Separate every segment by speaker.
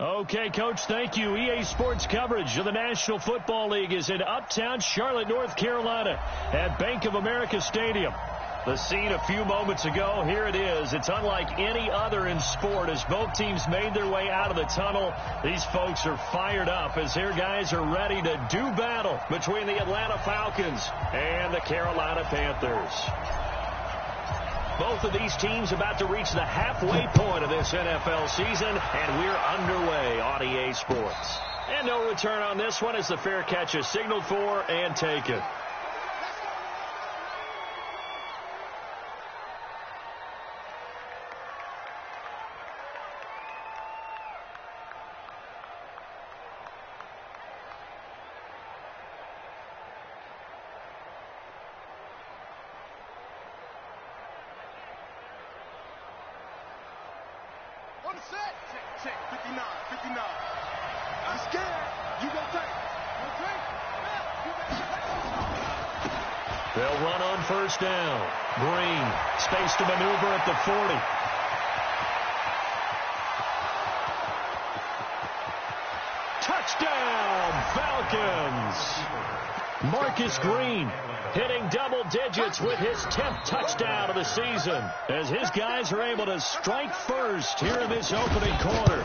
Speaker 1: Okay, Coach, thank you. EA Sports coverage of the National Football League is in uptown Charlotte, North Carolina at Bank of America Stadium. The scene a few moments ago, here it is. It's unlike any other in sport as both teams made their way out of the tunnel. These folks are fired up as their guys are ready to do battle between the Atlanta Falcons and the Carolina Panthers. Both of these teams about to reach the halfway point of this NFL season, and we're underway on EA Sports. And no return on this one as the fair catch is signaled for and taken.
Speaker 2: Check, 59. I'm scared. You gonna take it.
Speaker 1: They'll run on first down. Green, space to maneuver at the 40. Touchdown, Falcons! Marcus Green hitting double digits with his 10th touchdown of the season as his guys are able to strike first here in this opening quarter.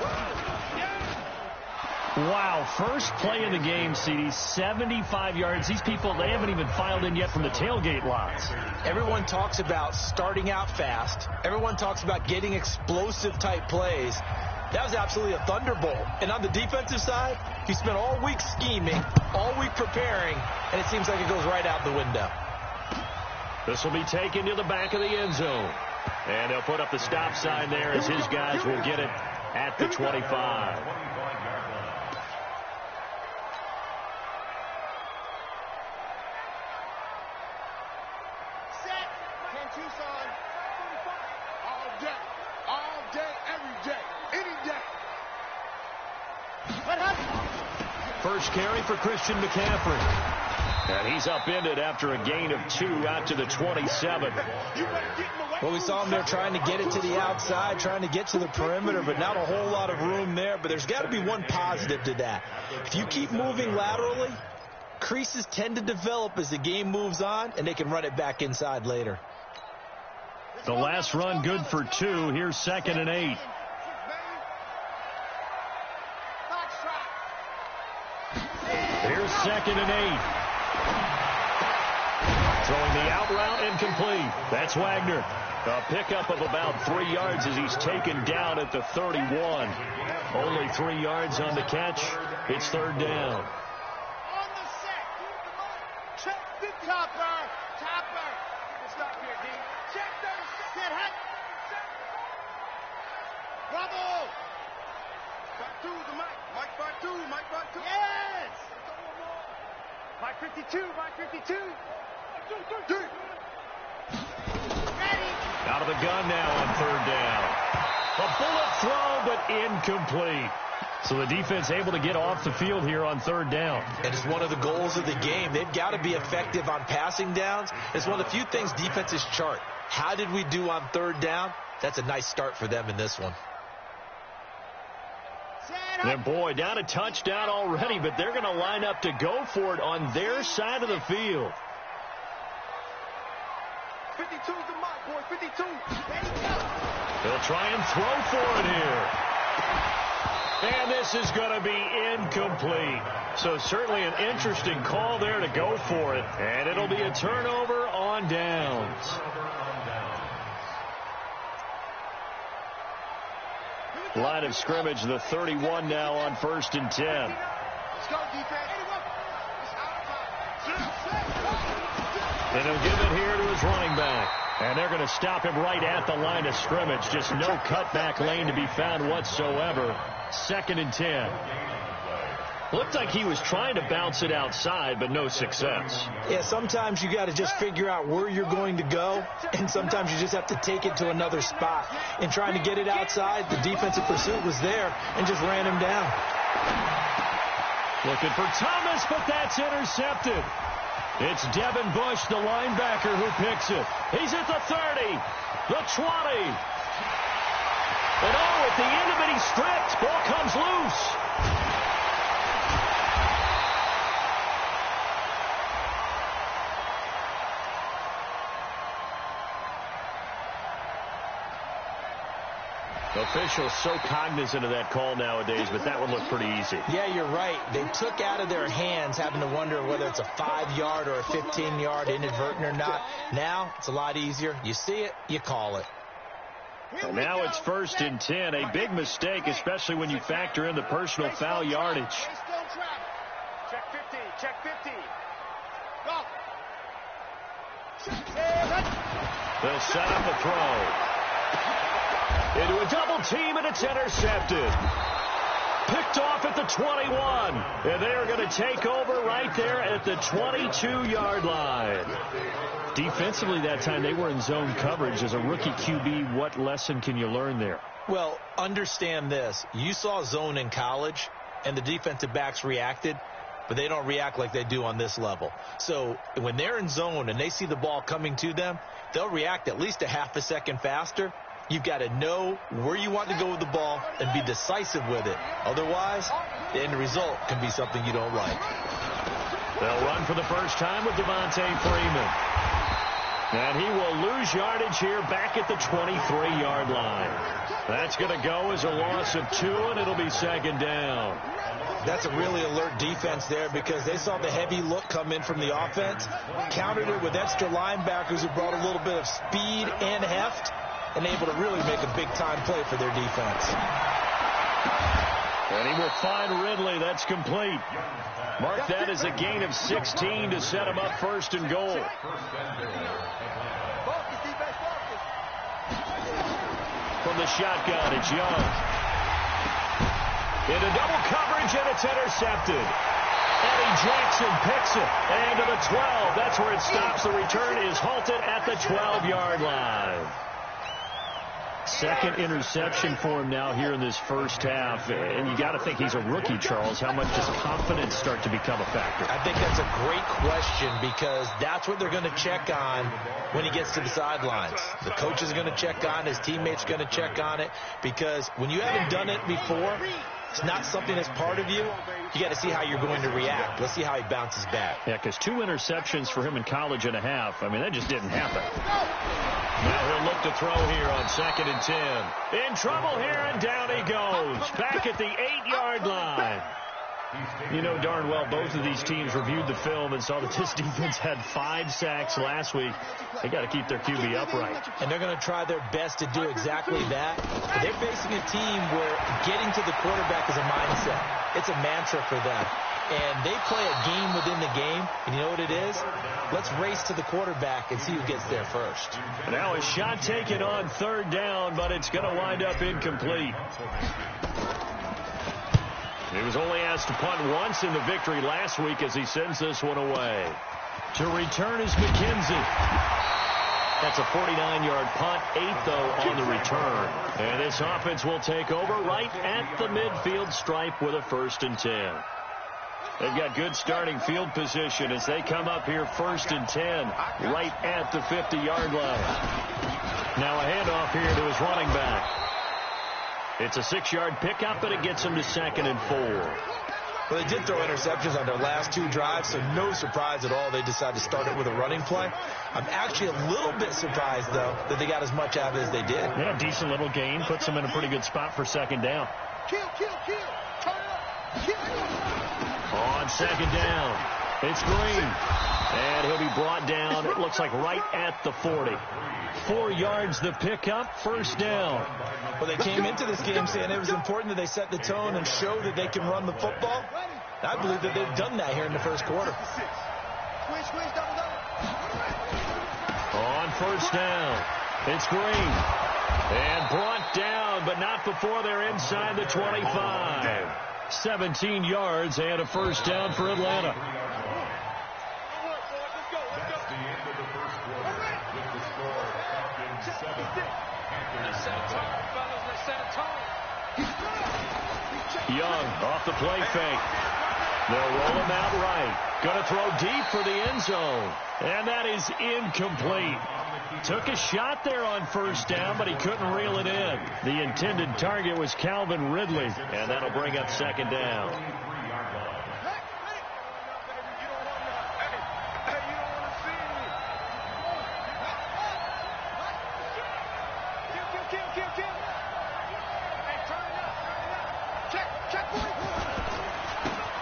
Speaker 1: Wow, first play in the game, CD, 75 yards. These people, they haven't even filed in yet from the tailgate lots.
Speaker 3: Everyone talks about starting out fast. Everyone talks about getting explosive type plays. That was absolutely a thunderbolt. And on the defensive side, he spent all week scheming, all week preparing, and it seems like it goes right out the window.
Speaker 1: This will be taken to the back of the end zone. And they'll put up the stop sign there as his guys will get it at the 25. First carry for Christian McCaffrey. And he's upended after a gain of 2 out to the 27.
Speaker 3: Well, we saw him there trying to get it to the outside, trying to get to the perimeter, but not a whole lot of room there. But there's got to be one positive to that. If you keep moving laterally, creases tend to develop as the game moves on, and they can run it back inside later.
Speaker 1: The last run good for 2. Here's 2nd and 8. Here's 2nd and 8. Throwing the out route incomplete. That's Wagner. A pickup of about 3 yards as he's taken down at the 31. Only 3 yards on the catch. It's 3rd down.
Speaker 2: On the set. Check the topper. Stop here, D. Check those. Set hot. Bravo. Back to the mic. Mike back two. Yes. Mike 52. Ready.
Speaker 1: Out of the gun now on 3rd down. A bullet throw, but incomplete. So the defense able to get off the field here on 3rd down.
Speaker 3: And it's one of the goals of the game. They've got to be effective on passing downs. It's one of the few things defenses chart. How did we do on 3rd down? That's a nice start for them in this one.
Speaker 1: And boy, down a touchdown already, but they're going to line up to go for it on their side of the field.
Speaker 2: 52's the mark, boy. 52.
Speaker 1: They'll try and throw for it here. And this is going to be incomplete. So certainly an interesting call there to go for it. And it'll be a turnover on downs. Line of scrimmage, the 31 now on 1st and 10.
Speaker 2: Let's go, defense.
Speaker 1: And he'll give it here to his running back. And they're going to stop him right at the line of scrimmage. Just no cutback lane to be found whatsoever. 2nd and 10. Looked like he was trying to bounce it outside, but no success.
Speaker 3: Yeah, sometimes you got to just figure out where you're going to go, and sometimes you just have to take it to another spot. In trying to get it outside, the defensive pursuit was there and just ran him down.
Speaker 1: Looking for Thomas, but that's intercepted. It's Devin Bush, the linebacker, who picks it. He's at the 30, the 20. And oh, at the end of it, he's stripped. Ball comes loose. Officials so cognizant of that call nowadays, but that one looked pretty easy.
Speaker 3: Yeah, you're right. They took out of their hands having to wonder whether it's a 5-yard or a 15-yard inadvertent or not. Now it's a lot easier. You see it, you call it.
Speaker 1: And now it's 1st and 10. A big mistake, especially when you factor in the personal foul yardage.
Speaker 2: Check 50. Check 50. Go.
Speaker 1: They'll set up the throw. Into a double team, and it's intercepted. Picked off at the 21. And they are going to take over right there at the 22-yard line. Defensively that time, they were in zone coverage. As a rookie QB, what lesson can you learn there?
Speaker 3: Well, understand this. You saw zone in college, and the defensive backs reacted, but they don't react like they do on this level. So when they're in zone and they see the ball coming to them, they'll react at least a half a second faster. You've got to know where you want to go with the ball and be decisive with it. Otherwise, the end result can be something you don't like.
Speaker 1: They'll run for the first time with Devontae Freeman. And he will lose yardage here back at the 23-yard line. That's going to go as a loss of 2, and it'll be 2nd down.
Speaker 3: That's a really alert defense there because they saw the heavy look come in from the offense, countered it with extra linebackers who brought a little bit of speed and heft, and able to really make a big-time play for their defense.
Speaker 1: And he will find Ridley. That's complete. Mark that as a gain of 16 to set him up 1st and goal. From the shotgun, it's Young. Into double coverage, and it's intercepted. Eddie Jackson picks it. And to the 12. That's where it stops. The return is halted at the 12-yard line. Second interception for him now here in this first half. And you got to think he's a rookie, Charles. How much does confidence start to become a factor?
Speaker 3: I think that's a great question because that's what they're going to check on when he gets to the sidelines. The coach is going to check on, his teammates are going to check on it because when you haven't done it before, it's not something that's part of you. You got to see how you're going to react. Let's see how he bounces back.
Speaker 1: Yeah, because 2 interceptions for him in college and a half. I mean, that just didn't happen. Now he'll look to throw here on 2nd and 10. In trouble here, and down he goes. Back at the 8-yard line. You know darn well both of these teams reviewed the film and saw that this defense had 5 sacks last week. They got to keep their QB upright.
Speaker 3: And they're going to try their best to do exactly that. But they're facing a team where getting to the quarterback is a mindset. It's a mantra for them. And they play a game within the game. And you know what it is? Let's race to the quarterback and see who gets there first.
Speaker 1: Now a shot taken on 3rd down, but it's going to wind up incomplete. He was only asked to punt once in the victory last week as he sends this one away. To return is McKenzie. That's a 49-yard punt, 8 though on the return. And this offense will take over right at the midfield stripe with a 1st and 10. They've got good starting field position as they come up here 1st and 10 right at the 50-yard line. Now a handoff here to his running back. It's a 6-yard pickup, and it gets him to 2nd and 4.
Speaker 3: Well, they did throw interceptions on their last 2 drives, so no surprise at all they decided to start it with a running play. I'm actually a little bit surprised, though, that they got as much out of it as they did.
Speaker 1: Yeah, decent little gain. Puts them in a pretty good spot for 2nd down.
Speaker 2: Kill. Turn it up. Kill.
Speaker 1: On 2nd down, it's Green. And he'll be brought down, it looks like right at the 40. 4 yards the pickup, 1st down.
Speaker 3: Well, they came into this game saying it was important that they set the tone and show that they can run the football. I believe that they've done that here in the 1st quarter.
Speaker 1: On 1st down, it's Green. And brought down, but not before they're inside the 25. 17 yards and a 1st down for Atlanta. Young off the play fake. They'll roll him out right. Going to throw deep for the end zone. And that is incomplete. Took a shot there on first down, but he couldn't reel it in. The intended target was Calvin Ridley, and that'll bring up second down.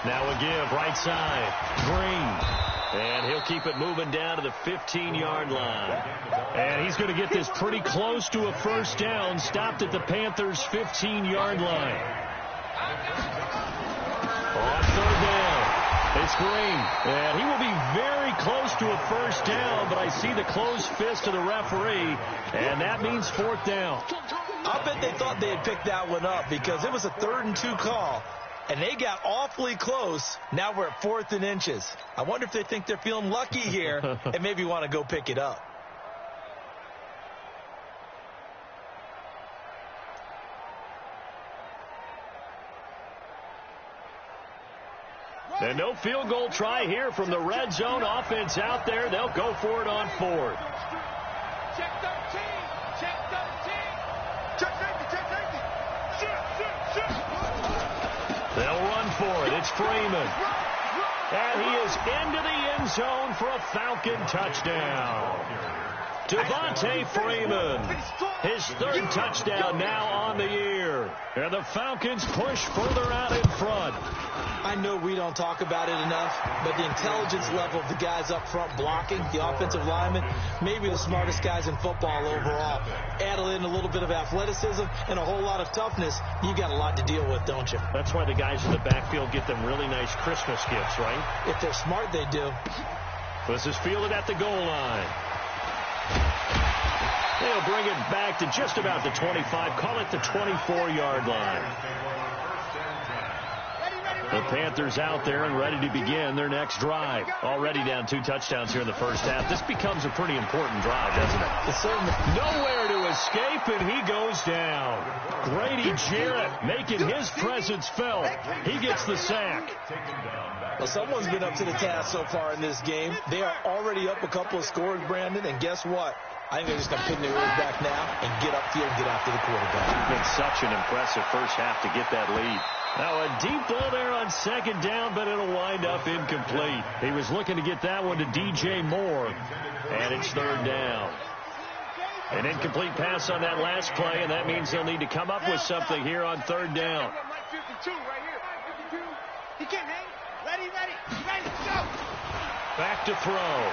Speaker 1: Now a give, right side, Green. And he'll keep it moving down to the 15-yard line. And he's going to get this pretty close to a first down, stopped at the Panthers' 15-yard line. On third down, it's Green. And he will be very close to a first down, but I see the closed fist of the referee, and that means fourth down.
Speaker 3: I bet they thought they had picked that one up because it was a 3rd and 2 call. And they got awfully close. Now we're at 4th and inches. I wonder if they think they're feeling lucky here and maybe want to go pick it up.
Speaker 1: And no field goal try here from the red zone offense out there. They'll go for it on 4th.
Speaker 2: Check 13. Check 13. Check safety. Check safety.
Speaker 1: They'll run for it. It's Freeman. And he is into the end zone for a Falcon touchdown. Devontae Freeman, his 3rd touchdown now on the year. And the Falcons push further out in front.
Speaker 3: I know we don't talk about it enough, but the intelligence level of the guys up front blocking, the offensive linemen, maybe the smartest guys in football overall. Add in a little bit of athleticism and a whole lot of toughness, you got a lot to deal with, don't you?
Speaker 1: That's why the guys in the backfield get them really nice Christmas gifts, right?
Speaker 3: If they're smart, they do.
Speaker 1: This is fielded at the goal line. They'll bring it back to just about the 25, call it the 24-yard line. The Panthers out there and ready to begin their next drive. Already down 2 touchdowns here in the first half. This becomes a pretty important drive, doesn't it?
Speaker 3: It's certainly
Speaker 1: nowhere to escape, and he goes down. Grady Jarrett making his presence felt. He gets the sack.
Speaker 3: Well, someone's been up to the task so far in this game. They are already up a couple of scores, Brandon, and guess what? I think they're just going to pin their ears back now and get upfield and get after the quarterback.
Speaker 1: It's been such an impressive first half to get that lead. Now a deep ball there on second down, but it'll wind up incomplete. He was looking to get that one to DJ Moore, and it's 3rd down. An incomplete pass on that last play, and that means they'll need to come up with something here on 3rd down.
Speaker 2: He can't hang. Ready, go.
Speaker 1: Back to throw.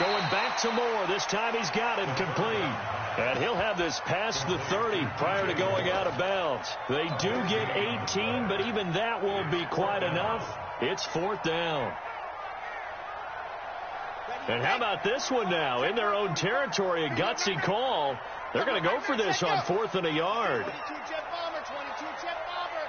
Speaker 1: Going back to Moore. This time he's got it complete. And he'll have this past the 30 prior to going out of bounds. They do get 18, but even that won't be quite enough. It's 4th down. And how about this one now? In their own territory, a gutsy call. They're going to go for this on 4th and a yard.
Speaker 2: 22 jet bomber, 22 jet bomber.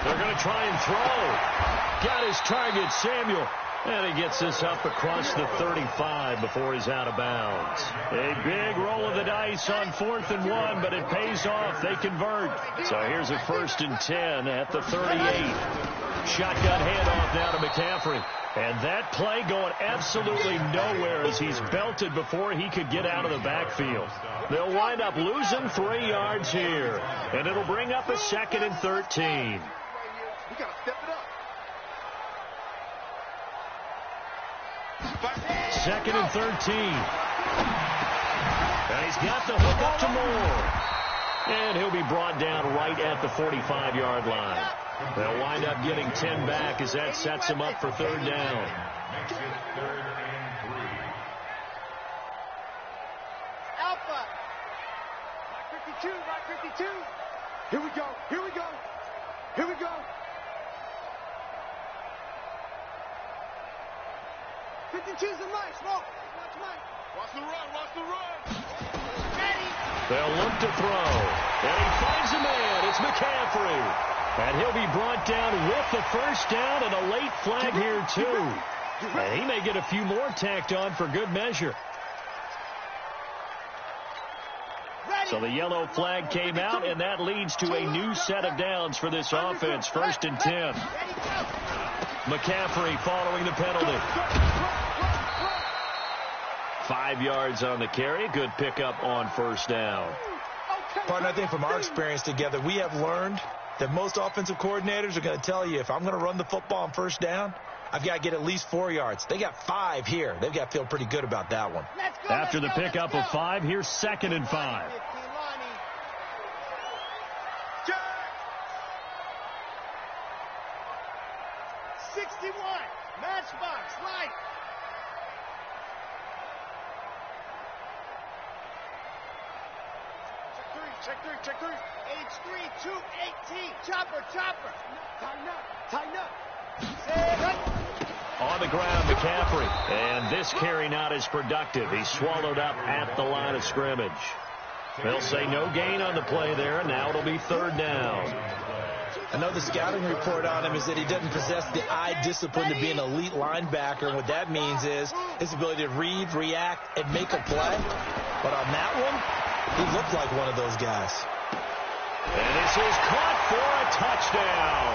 Speaker 1: They're going to try and throw. Got his target, Samuel. And he gets this up across the 35 before he's out of bounds. A big roll of the dice on 4th and 1, but it pays off. They convert. So here's a 1st and 10 at the 38. Shotgun handoff now to McCaffrey. And that play going absolutely nowhere as he's belted before he could get out of the backfield. They'll wind up losing 3 yards here. And it'll bring up a 2nd and 13.
Speaker 2: You got to step it up.
Speaker 1: 2nd and 13. And he's got the hook up to Moore. And he'll be brought down right at the 45-yard line. They'll wind up getting 10 back as that sets him up for 3rd down.
Speaker 2: Alpha. Right 52, right 52. Here we go, here we go, here we go. Choose the line, smoke. Watch the run. Ready.
Speaker 1: They'll look to throw. And he finds a man. It's McCaffrey. And he'll be brought down with the first down and a late flag here, too. And he may get a few more tacked on for good measure. So the yellow flag came out, and that leads to a new set of downs for this offense. 1st and 10. McCaffrey following the penalty. 5 yards on the carry. Good pickup on first down.
Speaker 3: Partner, I think from our experience together, we have learned that most offensive coordinators are going to tell you, if I'm going to run the football on first down, I've got to get at least 4 yards. They got 5 here. They've got to feel pretty good about that one.
Speaker 1: After the pickup of 5, here's 2nd and 5.
Speaker 2: 61, matchbox, light. Check three. H3, 218. Chopper. Tighten up.
Speaker 1: On the ground, McCaffrey. And this carry not as productive. He's swallowed up at the line of scrimmage. They'll say no gain on the play there, and now it'll be 3rd down.
Speaker 3: I know the scouting report on him is that he doesn't possess the eye discipline to be an elite linebacker. And what that means is his ability to read, react, and make a play. But on that one, he looked like one of those guys.
Speaker 1: And this is caught for a touchdown.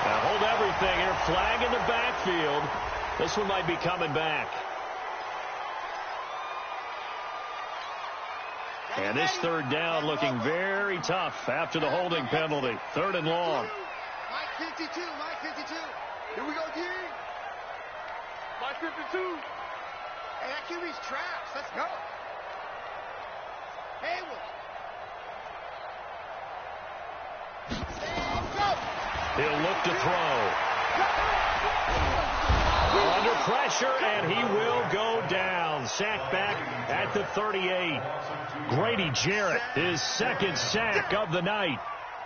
Speaker 1: Now hold everything here. Flag in the backfield. This one might be coming back. And this 3rd down looking very tough after the holding penalty. 3rd and long.
Speaker 2: Mike 52. Here we go, D. Mike 52. Hey, that QB's trash. Let's go. Haywood.
Speaker 1: He'll look to throw. Under pressure, and he will go down. Sack back at the 38. Grady Jarrett, his 2nd sack of the night.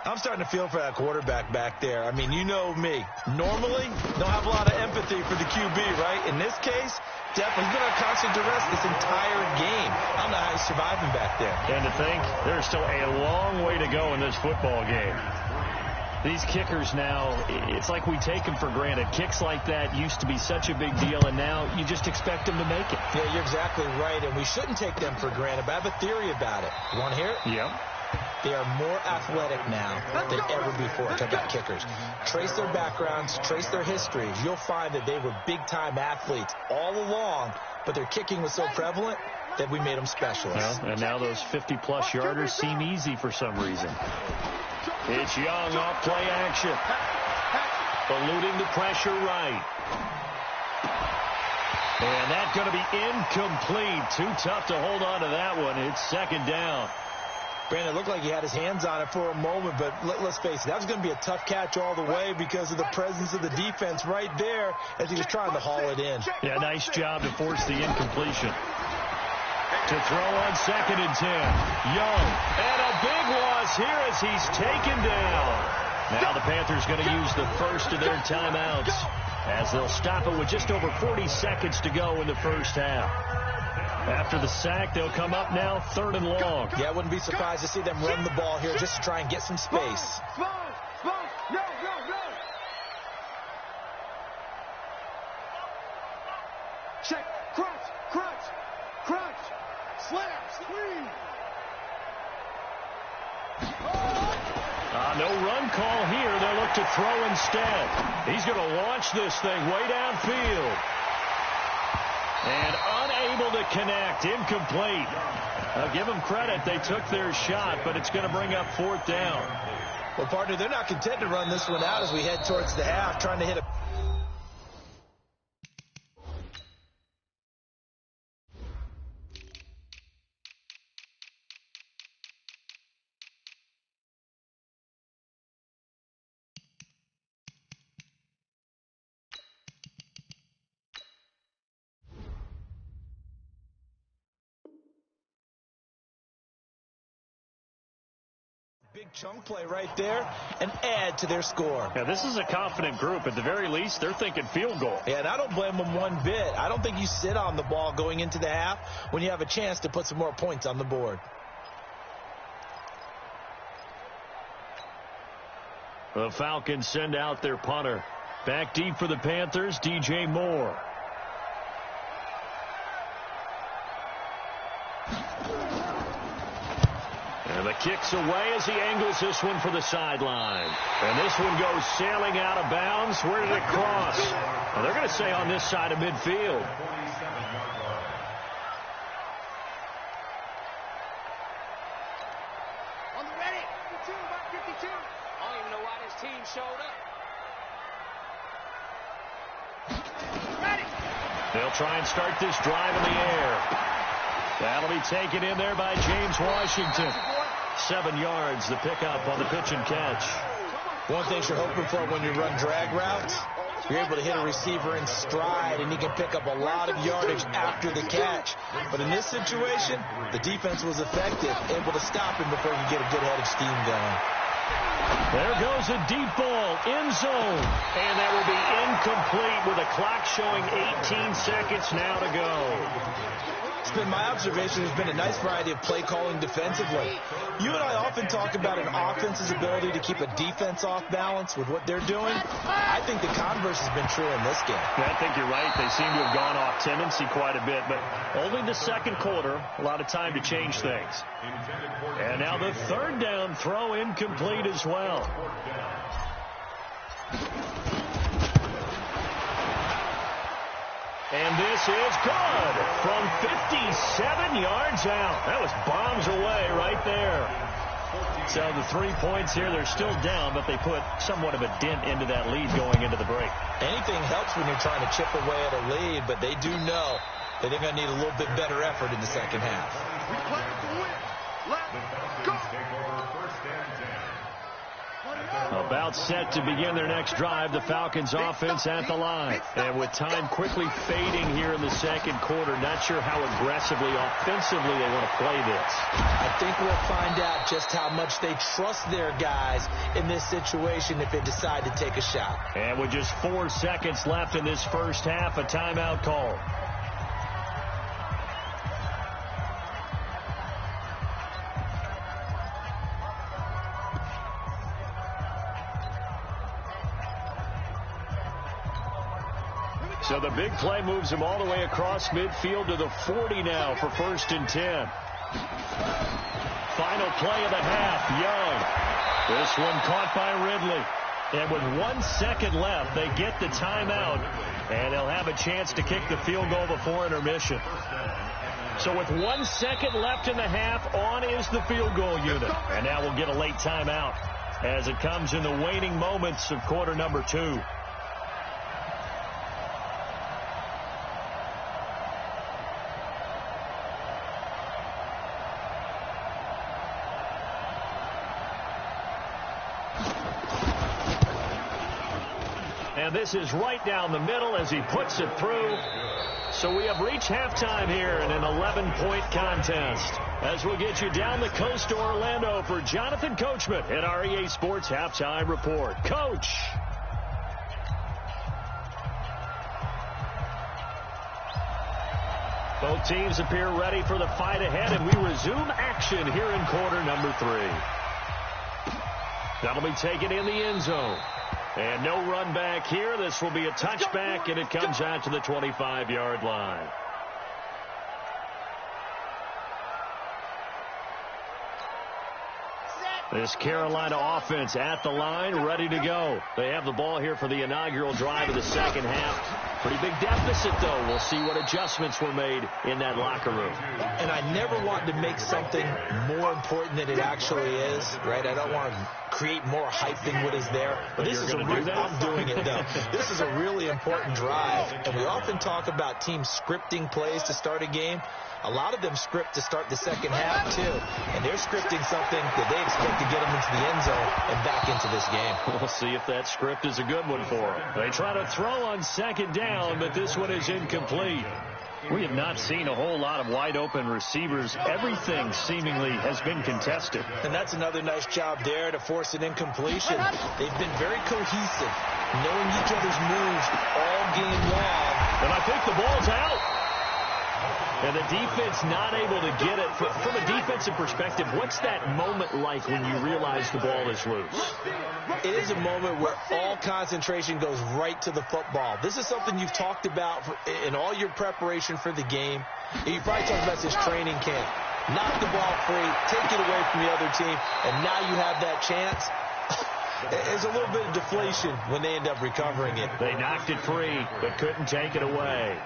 Speaker 3: I'm starting to feel for that quarterback back there. I mean, you know me. Normally, don't have a lot of empathy for the QB, right? In this case, definitely, he's been on constant duress this entire game. I don't know how he's surviving back there.
Speaker 1: And to think, there's still a long way to go in this football game. These kickers now, it's like we take them for granted. Kicks like that used to be such a big deal, and now you just expect them to make it.
Speaker 3: Yeah, you're exactly right, and we shouldn't take them for granted, but I have a theory about it. You want to hear it?
Speaker 1: Yep.
Speaker 3: They are more athletic now than ever before. Talk about kickers. Trace their backgrounds, trace their histories. You'll find that they were big-time athletes all along, but their kicking was so prevalent that we made them specialists.
Speaker 1: Well, and now those 50-plus yarders seem easy for some reason. It's Young off play action. Eluding the pressure right. And that's going to be incomplete. Too tough to hold on to that one. It's 2nd down.
Speaker 3: Brandon, it looked like he had his hands on it for a moment, but let's face it, that was going to be a tough catch all the way because of the presence of the defense right there as he was trying to haul it in.
Speaker 1: Yeah, nice job to force the incompletion. To throw on 2nd and 10. Young. And a big loss here as he's taken down. Now the Panthers going to use the first of their timeouts as they'll stop it with just over 40 seconds to go in the first half. After the sack, they'll come up now 3rd and long.
Speaker 3: Yeah, I wouldn't be surprised to see them run the ball here just to try and get some space.
Speaker 2: No. Check. Crunch. Slam. Screen.
Speaker 1: No run call here. They'll look to throw instead. He's going to launch this thing way downfield. And unable to connect. Incomplete. I'll give them credit. They took their shot, but it's going to bring up 4th down.
Speaker 3: Well, partner, they're not content to run this one out as we head towards the half, trying to hit a... big chunk play right there and add to their score.
Speaker 1: Yeah, this is a confident group. At the very least, they're thinking field goal.
Speaker 3: Yeah, and I don't blame them one bit. I don't think you sit on the ball going into the half when you have a chance to put some more points on the board.
Speaker 1: The Falcons send out their punter. Back deep for the Panthers, DJ Moore. And the kick's away as he angles this one for the sideline. And this one goes sailing out of bounds. Where did it cross? Well, they're going to say on this side of midfield.
Speaker 4: I don't even know why this team showed up.
Speaker 1: They'll try and start this drive in the air. That'll be taken in there by James Washington. 7 yards, the pickup on the pitch and catch.
Speaker 3: One thing you're hoping for when you run drag routes, you're able to hit a receiver in stride, and he can pick up a lot of yardage after the catch. But in this situation, the defense was effective, able to stop him before he could get a good head of steam going.
Speaker 1: There goes a deep ball, end zone. And that will be incomplete with a clock showing 18 seconds now to go.
Speaker 3: It's been my observation there's been a nice variety of play calling defensively. You and I often talk about an offense's ability to keep a defense off balance with what they're doing. I think the converse has been true in this game.
Speaker 1: I think you're right. They seem to have gone off tendency quite a bit, but only the second quarter, a lot of time to change things. And now the third down throw incomplete as well. And this is good from 57 yards out. That was bombs away right there. So the 3 points here, they're still down, but they put somewhat of a dent into that lead going into the break.
Speaker 3: Anything helps when you're trying to chip away at a lead, but they do know that they're going to need a little bit better effort in the second half.
Speaker 2: We play to win. Let's go.
Speaker 1: About set to begin their next drive, the Falcons offense at the line. And with time quickly fading here in the second quarter, not sure how aggressively, offensively they want to play this.
Speaker 3: I think we'll find out just how much they trust their guys in this situation if they decide to take a shot.
Speaker 1: And with just 4 seconds left in this first half, a timeout call. So the big play moves him all the way across midfield to the 40 now for 1st and 10. Final play of the half, Young. This one caught by Ridley. And with 1 second left, they get the timeout, and they'll have a chance to kick the field goal before intermission. So with 1 second left in the half, on is the field goal unit. And now we'll get a late timeout as it comes in the waning moments of quarter number 2. And this is right down the middle as he puts it through. So we have reached halftime here in an 11-point contest. As we'll get you down the coast to Orlando for Jonathan Coachman at our EA Sports Halftime Report. Coach. Both teams appear ready for the fight ahead, and we resume action here in quarter number 3. That'll be taken in the end zone. And no run back here. This will be a touchback, and it comes out to the 25-yard line. This Carolina offense at the line, ready to go. They have the ball here for the inaugural drive of the second half. Pretty big deficit, though. We'll see what adjustments were made in that locker room.
Speaker 3: And I never want to make something more important than it actually is, right? I don't want to create more hype than what is there. But this is I'm doing it, though. This is a really important drive. And we often talk about teams scripting plays to start a game. A lot of them script to start the second half, too. And they're scripting something that they expect to get them into the end zone and back into this game.
Speaker 1: We'll see if that script is a good one for them. They try to throw on second down, but this one is incomplete. We have not seen a whole lot of wide-open receivers. Everything seemingly has been contested.
Speaker 3: And that's another nice job there to force an incompletion. They've been very cohesive, knowing each other's moves all game long.
Speaker 1: And I think the ball's out. And the defense not able to get it. From a defensive perspective, what's that moment like when you realize the ball is loose?
Speaker 3: It is a moment where all concentration goes right to the football. This is something you've talked about in all your preparation for the game. You probably talked about this training camp. Knock the ball free, take it away from the other team, and now you have that chance. There's a little bit of deflation when they end up recovering it.
Speaker 1: They knocked it free, but couldn't take it away.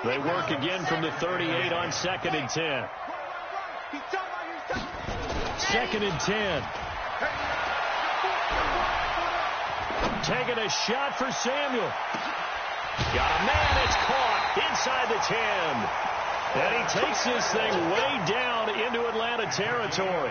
Speaker 1: They work again from the 38 on 2nd and 10. 2nd and 10. Taking a shot for Samuel. Got a man. It's caught inside the 10. And he takes this thing way down into Atlanta territory.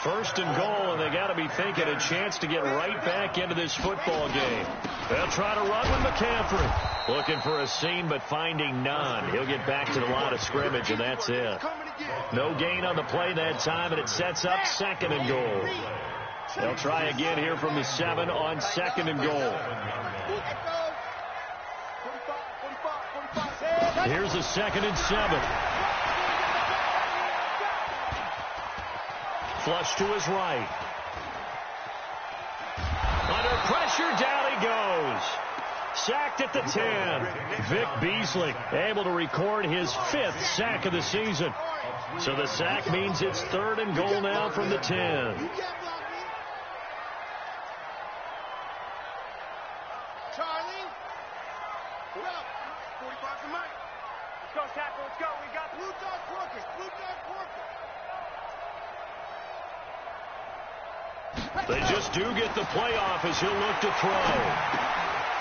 Speaker 1: First and goal, and they got to be thinking a chance to get right back into this football game. They'll try to run with McCaffrey. Looking for a seam, but finding none. He'll get back to the line of scrimmage, and that's it. No gain on the play that time, and it sets up second and goal. They'll try again here from the 7 on second and goal. Here's a 2nd and 7. Flush to his right. Under pressure, down he goes. Sacked at the 10. Vic Beasley able to record his 5th sack of the season. So the sack means it's 3rd and goal now from the 10. They just do get the playoff as he'll look to throw.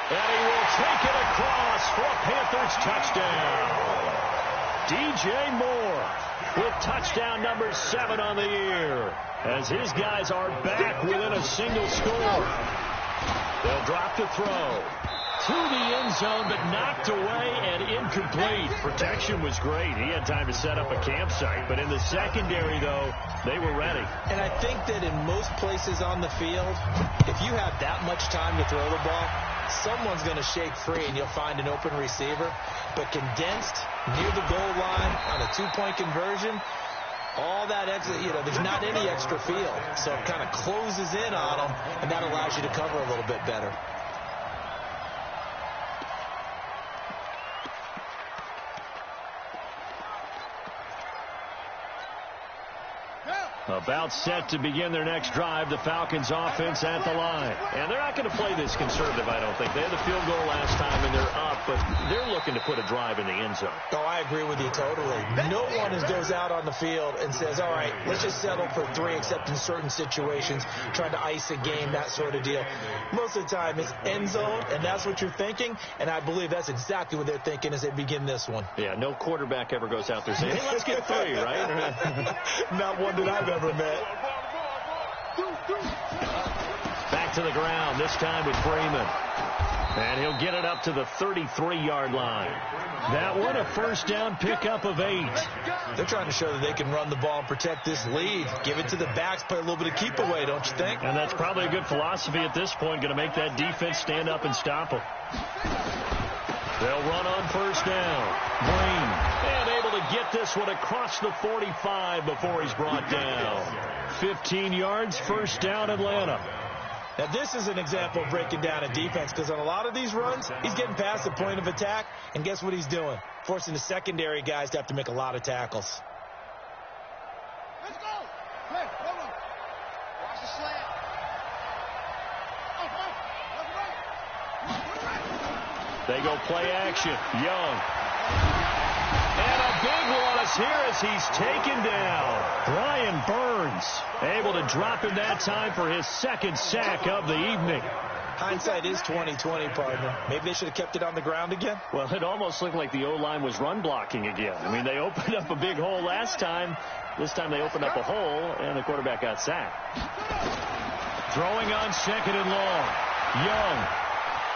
Speaker 1: And he will take it across for a Panthers touchdown. DJ Moore with touchdown number 7 on the year as his guys are back within a single score. They'll drop to throw. To the end zone, but knocked away and incomplete. Protection was great. He had time to set up a campsite. But in the secondary, though, they were ready.
Speaker 3: And I think that in most places on the field, if you have that much time to throw the ball, someone's going to shake free and you'll find an open receiver. But condensed near the goal line on a 2-point conversion, all that extra, there's not any extra field. So it kind of closes in on them, and that allows you to cover a little bit better.
Speaker 1: About set to begin their next drive, the Falcons offense at the line. And they're not going to play this conservative, I don't think. They had the field goal last time, and they're up, but they're looking to put a drive in the end zone.
Speaker 3: Oh, I agree with you totally. No one goes out on the field and says, all right, let's just settle for 3, except in certain situations, trying to ice a game, that sort of deal. Most of the time, it's end zone, and that's what you're thinking, and I believe that's exactly what they're thinking as they begin this one.
Speaker 1: Yeah, no quarterback ever goes out there saying, hey, let's get 3, right?
Speaker 3: Not one that I've ever met.
Speaker 1: Back to the ground, this time with Freeman. And he'll get it up to the 33-yard line. That one a first down pickup of 8.
Speaker 3: They're trying to show that they can run the ball and protect this lead. Give it to the backs, play a little bit of keep away, don't you think?
Speaker 1: And that's probably a good philosophy at this point, going to make that defense stand up and stop them. They'll run on first down. Green, and able to get this one across the 45 before he's brought down. 15 yards, first down, Atlanta.
Speaker 3: Now, this is an example of breaking down a defense, because on a lot of these runs, he's getting past the point of attack, and guess what he's doing? Forcing the secondary guys to have to make a lot of tackles.
Speaker 2: Let's go. Hey, hold on. Watch the slant.
Speaker 1: They go play action. Young. And a big loss here as he's taken down. Brian Burns able to drop him that time for his 2nd sack of the evening.
Speaker 3: Hindsight is 20/20, partner. Maybe they should have kept it on the ground again.
Speaker 1: Well, it almost looked like the O-line was run blocking again. I mean, they opened up a big hole last time. This time they opened up a hole, and the quarterback got sacked. Throwing on 2nd and long. Young.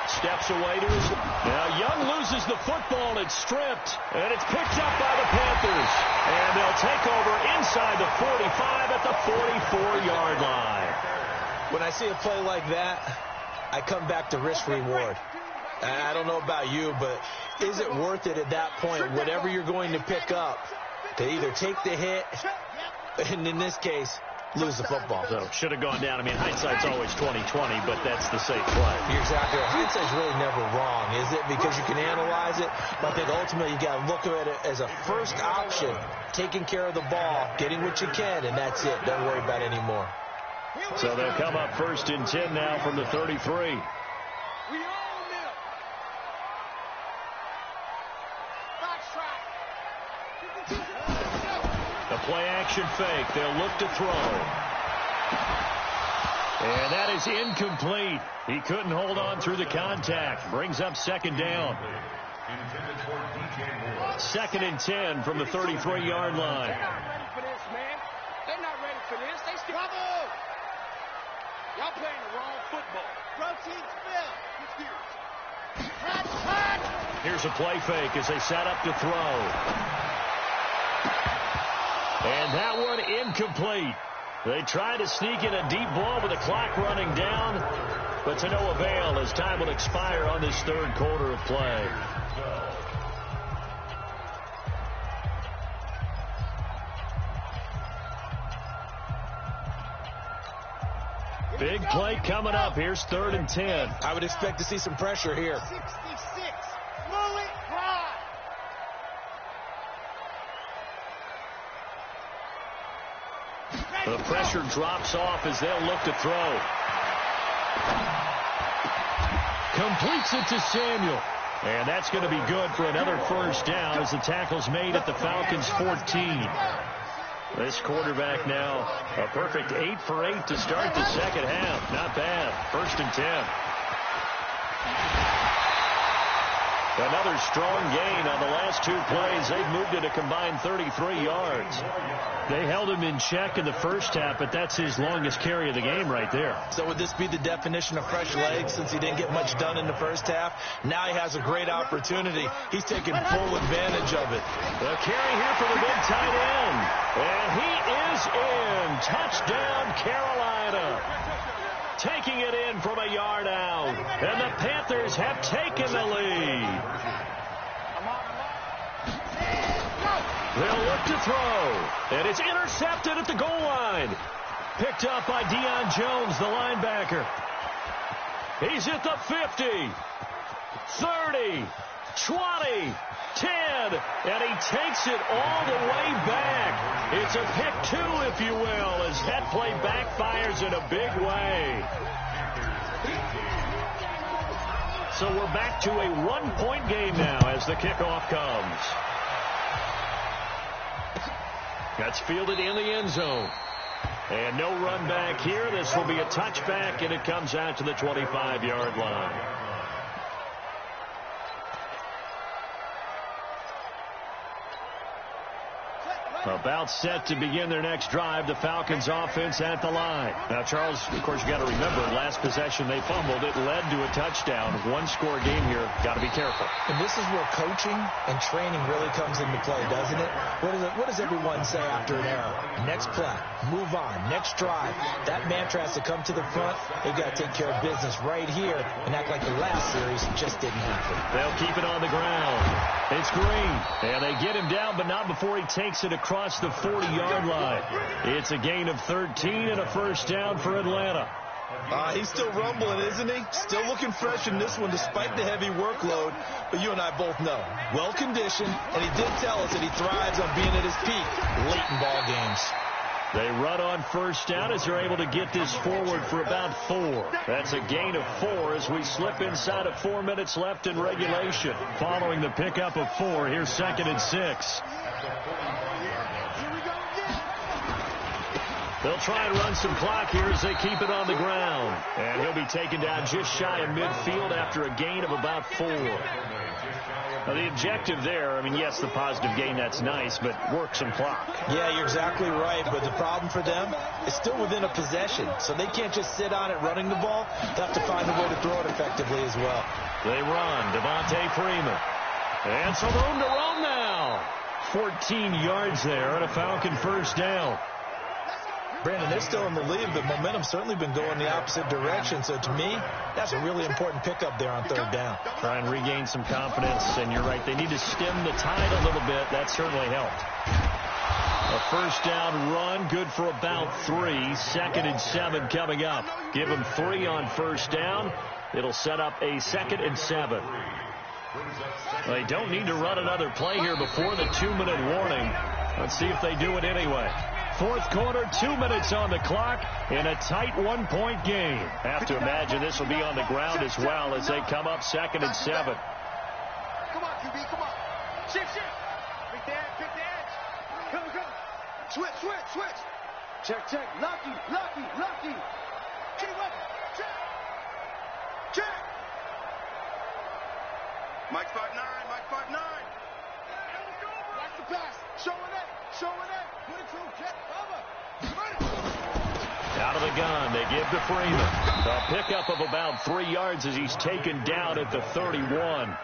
Speaker 1: Steps away to his... Now, Young loses the football. It's stripped, and it's picked up by the Panthers. And they'll take over inside the 45 at the 44-yard line.
Speaker 3: When I see a play like that, I come back to risk-reward. I don't know about you, but is it worth it at that point, whatever you're going to pick up, to either take the hit, and in this case, lose the football?
Speaker 1: So, should have gone down. I mean, hindsight's always 20/20, but that's the safe play.
Speaker 3: You're exactly right. Hindsight's really never wrong, is it? Because you can analyze it, but I think ultimately you got to look at it as a first option, taking care of the ball, getting what you can, and that's it. Don't worry about it anymore.
Speaker 1: So they'll come up 1st and 10 now from the 33. A play-action fake. They'll look to throw. And that is incomplete. He couldn't hold on through the contact. Brings up second down. 2nd and 10 from the 33-yard line.
Speaker 4: They're not ready for this, man. They're not ready for this. They still...
Speaker 2: Bravo!
Speaker 4: Y'all playing the wrong football.
Speaker 2: Protein spill.
Speaker 1: Here's a play fake as they set up to throw. And that one incomplete. They tried to sneak in a deep ball with the clock running down, but to no avail as time will expire on this third quarter of play. Big play coming up. Here's 3rd and 10.
Speaker 3: I would expect to see some pressure here.
Speaker 2: 66. Mullet drive.
Speaker 1: The pressure drops off as they'll look to throw. Completes it to Samuel. And that's going to be good for another first down as the tackle's made at the Falcons' 14. This quarterback now a perfect 8 for 8 to start the second half. Not bad. 1st and 10. Another strong gain on the last 2 plays. They've moved it a combined 33 yards. They held him in check in the first half, but that's his longest carry of the game right there.
Speaker 3: So would this be the definition of fresh legs since he didn't get much done in the first half? Now he has a great opportunity. He's taking full advantage of it.
Speaker 1: The carry here for the big tight end. And he is in. Touchdown, Carolina. Taking it in from a yard out. And the Panthers have taken the lead. They'll look to throw. And it's intercepted at the goal line. Picked up by Deion Jones, the linebacker. He's at the 50, 30, 20, 10, and he takes it all the way back. It's a pick 2, if you will, as that play backfires in a big way. So we're back to a 1-point game now as the kickoff comes. That's fielded in the end zone. And no run back here. This will be a touchback, and it comes out to the 25-yard line. About set to begin their next drive. The Falcons offense at the line. Now, Charles, of course, you got to remember, last possession they fumbled. It led to a touchdown. 1-score game here. Got to be careful.
Speaker 3: And this is where coaching and training really comes into play, doesn't it? What does everyone say after an error? Next play. Move on. Next drive. That mantra has to come to the front. They've got to take care of business right here and act like the last series just didn't happen.
Speaker 1: They'll keep it on the ground. It's Green. And they get him down, but not before he takes it across the 40-yard line. It's a gain of 13 and a first down for Atlanta.
Speaker 3: He's still rumbling, isn't he? Still looking fresh in this one despite the heavy workload. But you and I both know, well-conditioned, and he did tell us that he thrives on being at his peak late in ball games.
Speaker 1: They run on first down as they're able to get this forward for about 4. That's a gain of 4 as we slip inside of 4 minutes left in regulation. Following the pickup of 4, here's 2nd and 6. They'll try and run some clock here as they keep it on the ground. And he'll be taken down just shy of midfield after a gain of about 4. Now, the objective there, I mean, yes, the positive gain, that's nice, but work some clock.
Speaker 3: Yeah, you're exactly right, but the problem for them is still within a possession, so they can't just sit on it running the ball. They have to find a way to throw it effectively as well.
Speaker 1: They run. Devontae Freeman. And some room to run now. 14 yards there and a Falcon first down.
Speaker 3: Brandon, they're still in the lead, but momentum's certainly been going the opposite direction. So to me, that's a really important pickup there on 3rd down.
Speaker 1: Try and regain some confidence, and you're right. They need to stem the tide a little bit. That certainly helped. A first down run, good for about 3. 2nd and 7 coming up. Give them 3 on first down. It'll set up a 2nd and 7. They don't need to run another play here before the 2-minute warning. Let's see if they do it anyway. 4th quarter, 2 minutes on the clock, in a tight 1-point game. Have to imagine this will be on the ground as well as they come up 2nd and 7.
Speaker 2: Come on, QB, come on. Shift. Pick the edge. Come. Switch. Check. Lucky. Check. Mike 5'9", Mike 5'9". Watch the pass. Showing it. Put it through, check,
Speaker 1: Out of the gun, they give to Freeman. A pickup of about 3 yards as he's taken down at the 31.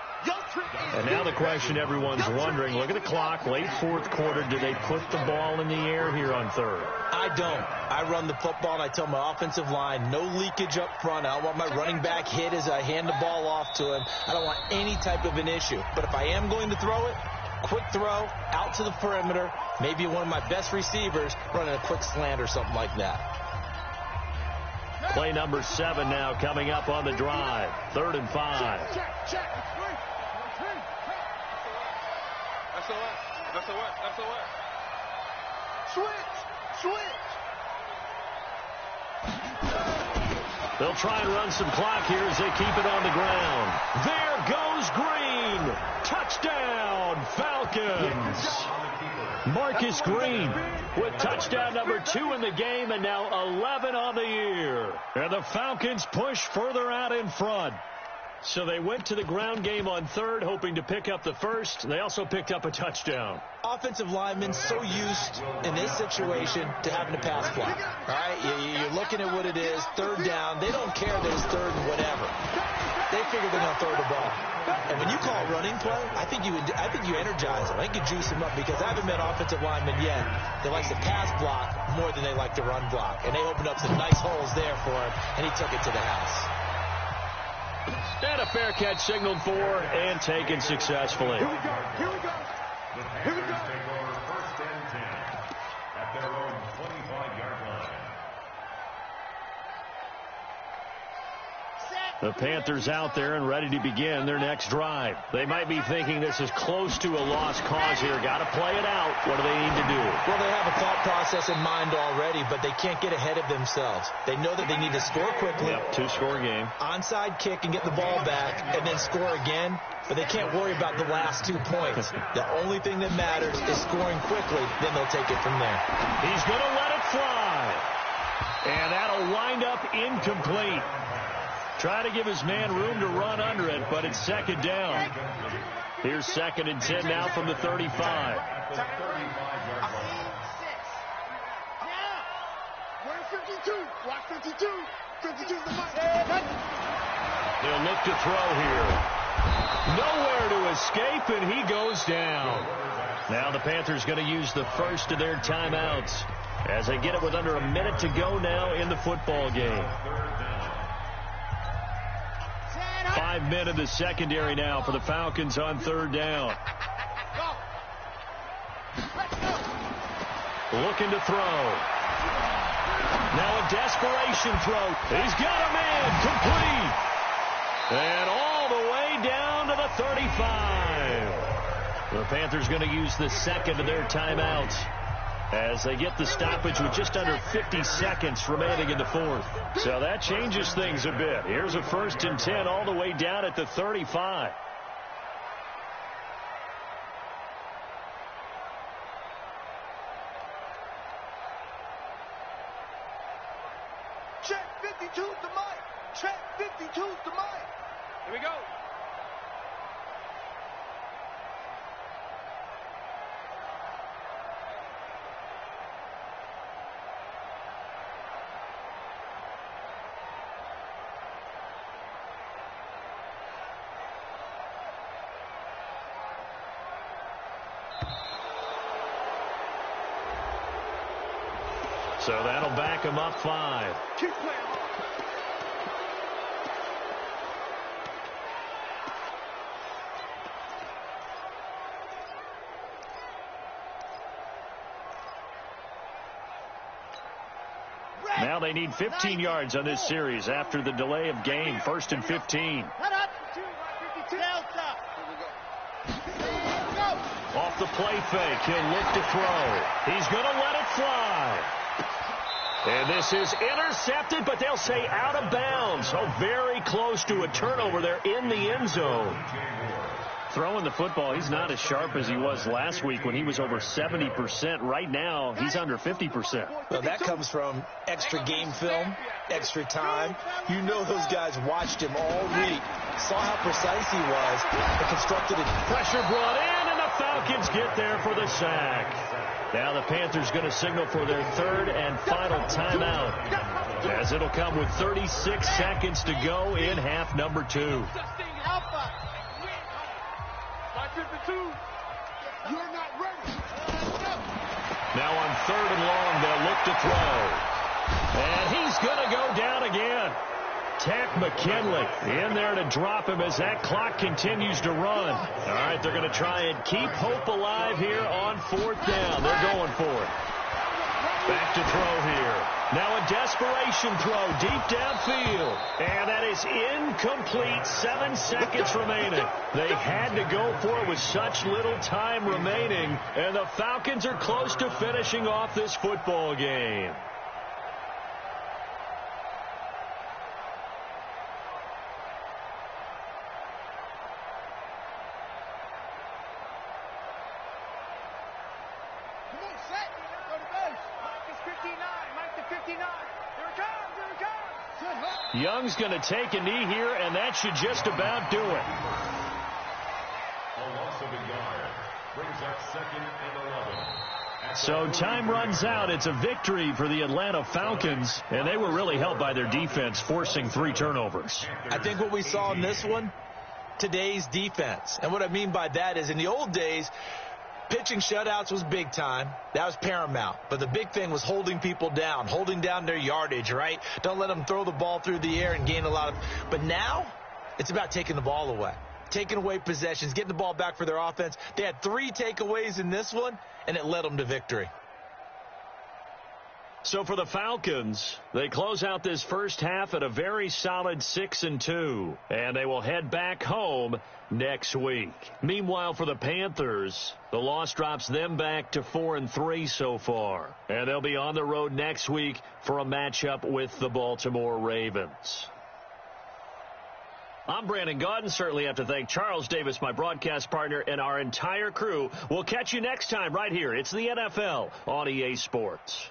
Speaker 1: And now the question everyone's wondering, look at the clock, late fourth quarter, do they put the ball in the air here on third?
Speaker 3: I don't. I run the football, and I tell my offensive line, no leakage up front. I don't want my running back hit as I hand the ball off to him. I don't want any type of an issue. But if I am going to throw it, quick throw, out to the perimeter, maybe one of my best receivers running a quick slant or something like that.
Speaker 1: Play number 7 now coming up on the drive. 3rd and 5.
Speaker 2: Check. SOS. Switch.
Speaker 1: They'll try and run some clock here as they keep it on the ground. There goes Green. Touchdown, Falcons. Marcus Green with touchdown number 2 in the game and now 11 on the year. And the Falcons push further out in front. So they went to the ground game on third, hoping to pick up the first. They also picked up a touchdown.
Speaker 3: Offensive linemen so used in this situation to having to pass block. All right, you're looking at what it is, third down. They don't care that it's third and whatever. They figure they're going to throw the ball. And when you call a running play, I think you energize them. I think you juice them up because I haven't met offensive linemen yet that likes to pass block more than they like to run block. And they opened up some nice holes there for him, and he took it to the house.
Speaker 1: And a fair catch signaled for and taken successfully.
Speaker 2: Here we go.
Speaker 5: Take over 1st and 10 at their own 25-yard line.
Speaker 1: The Panthers out there and ready to begin their next drive. They might be thinking this is close to a lost cause here. Got to play it out. What do they need to do?
Speaker 3: Well, they have a thought process in mind already, but they can't get ahead of themselves. They know that they need to score quickly.
Speaker 1: Yep, 2-score game.
Speaker 3: Onside kick and get the ball back and then score again. But they can't worry about the last 2 points. The only thing that matters is scoring quickly. Then they'll take it from there.
Speaker 1: He's going to let it fly. And that'll wind up incomplete. Try to give his man room to run under it, but it's 2nd down. Here's 2nd and 10 now from the 35.
Speaker 2: We're 52. Watch 52. 52's the mark.
Speaker 1: They'll look to throw here. Nowhere to escape, and he goes down. Now the Panthers going to use the first of their timeouts as they get it with under a minute to go now in the football game. 5 men in the secondary now for the Falcons on 3rd down. Looking to throw. Now a desperation throw. He's got a man complete. And all the way down to the 35. The Panthers going to use the 2nd of their timeouts as they get the stoppage with just under 50 seconds remaining in the 4th. So that changes things a bit. Here's a 1st and 10 all the way down at the 35.
Speaker 2: Check 52's the mic. Check 52's the mic.
Speaker 4: Here we go.
Speaker 1: So that'll back him up 5.
Speaker 2: Keep playing.
Speaker 1: Now they need 15 yards on this series after the delay of game. 1st and 15. Off the play fake, he'll look to throw. He's going to let it fly. And this is intercepted, but they'll say out of bounds. So very close to a turnover there in the end zone. Throwing the football, he's not as sharp as he was last week when he was over 70%. Right now, he's under 50%.
Speaker 3: Well, that comes from extra game film, extra time. You know those guys watched him all week, saw how precise he was, and constructed it.
Speaker 1: Pressure brought in, and the Falcons get there for the sack. Now the Panthers going to signal for their third and final timeout, as it'll come with 36 seconds to go in half number 2.
Speaker 2: You're not ready.
Speaker 1: Now on 3rd and long, they'll look to throw. And he's going to go down again. Tack McKinley in there to drop him as that clock continues to run. All right, they're going to try and keep hope alive here on 4th down. They're going for it. Back to throw here. Now a desperation throw deep downfield. And that is incomplete. 7 seconds remaining. They had to go for it with such little time remaining. And the Falcons are close to finishing off this football game. Young's going to take a knee here, and that should just about do it.
Speaker 5: A loss of a yard brings up 2nd and 11.
Speaker 1: So time runs out. It's a victory for the Atlanta Falcons, and they were really helped by their defense, forcing 3 turnovers.
Speaker 3: I think what we saw in this one, today's defense. And what I mean by that is in the old days, pitching shutouts was big time. That was paramount. But the big thing was holding people down, holding down their yardage, right? Don't let them throw the ball through the air and gain a lot of... But now, it's about taking the ball away, taking away possessions, getting the ball back for their offense. They had 3 takeaways in this one, and it led them to victory.
Speaker 1: So for the Falcons, they close out this first half at a very solid 6-2, and they will head back home next week. Meanwhile, for the Panthers, the loss drops them back to 4-3 so far, and they'll be on the road next week for a matchup with the Baltimore Ravens. I'm Brandon Gaudin. Certainly have to thank Charles Davis, my broadcast partner, and our entire crew. We'll catch you next time right here. It's the NFL on EA Sports.